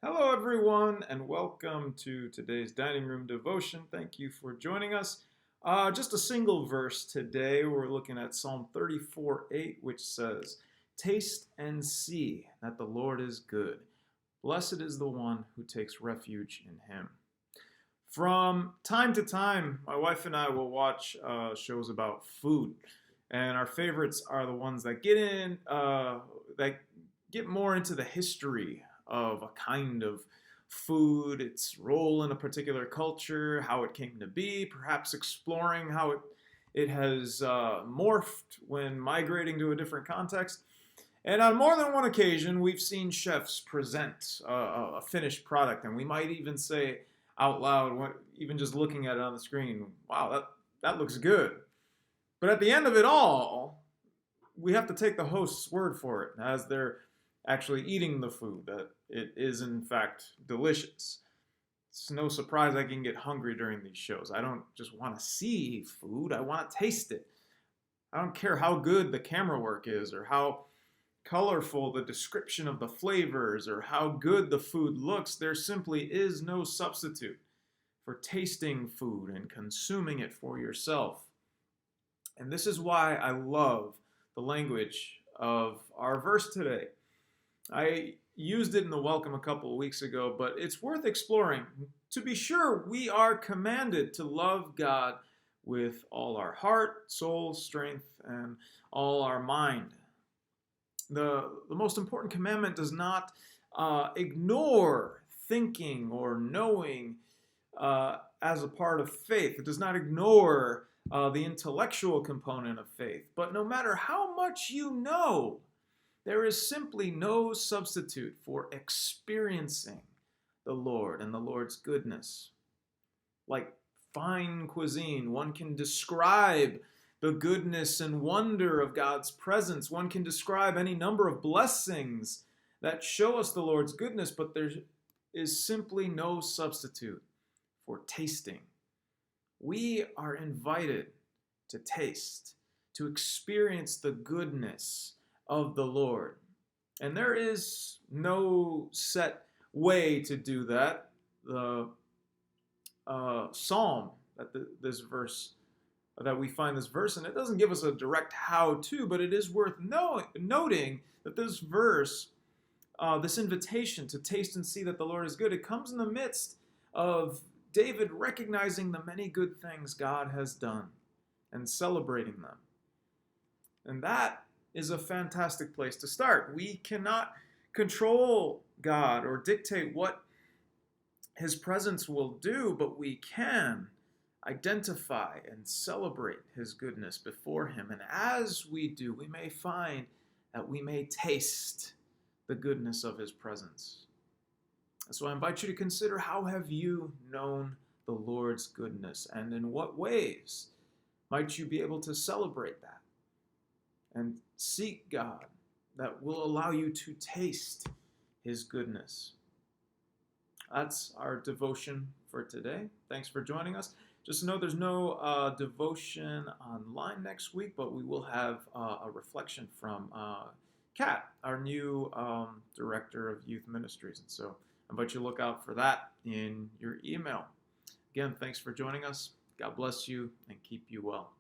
Hello, everyone, and welcome to today's dining room devotion. Thank you for joining us. Just a single verse today. We're looking at Psalm 34:8, which says, "Taste and see that the Lord is good. Blessed is the one who takes refuge in him." From time to time, my wife and I will watch shows about food, and our favorites are the ones that get more into the history of a kind of food, its role in a particular culture, how it came to be, perhaps exploring how it has morphed when migrating to a different context. And on more than one occasion, we've seen chefs present a finished product, and we might even say out loud, even just looking at it on the screen, wow, that looks good. But at the end of it all, we have to take the host's word for it as they're actually eating the food, that it is in fact delicious. It's no surprise I can get hungry during these shows. I don't just want to see food, I want to taste it. I don't care how good the camera work is or how colorful the description of the flavors or how good the food looks. There simply is no substitute for tasting food and consuming it for yourself. And this is why I love the language of our verse today. I used it in the welcome a couple of weeks ago, but it's worth exploring. To be sure, we are commanded to love God with all our heart, soul, strength, and all our mind. The most important commandment does not ignore thinking or knowing as a part of faith. It does not ignore the intellectual component of faith. But no matter how much you know, there is simply no substitute for experiencing the Lord and the Lord's goodness. Like fine cuisine, one can describe the goodness and wonder of God's presence. One can describe any number of blessings that show us the Lord's goodness, but there is simply no substitute for tasting. We are invited to taste, to experience the goodness of the Lord. And there is no set way to do that. The psalm that we find this verse in, it doesn't give us a direct how-to, but it is worth noting that this verse, this invitation to taste and see that the Lord is good, it comes in the midst of David recognizing the many good things God has done and celebrating them. And that is a fantastic place to start. We cannot control God or dictate what his presence will do, but we can identify and celebrate his goodness before him. And as we do, we may find that we may taste the goodness of his presence. So I invite you to consider, how have you known the Lord's goodness, and in what ways might you be able to celebrate that and seek God that will allow you to taste his goodness. That's our devotion for today. Thanks for joining us. Just know there's no devotion online next week, but we will have a reflection from Kat, our new director of youth ministries. And so I invite you to look out for that in your email. Again, thanks for joining us. God bless you and keep you well.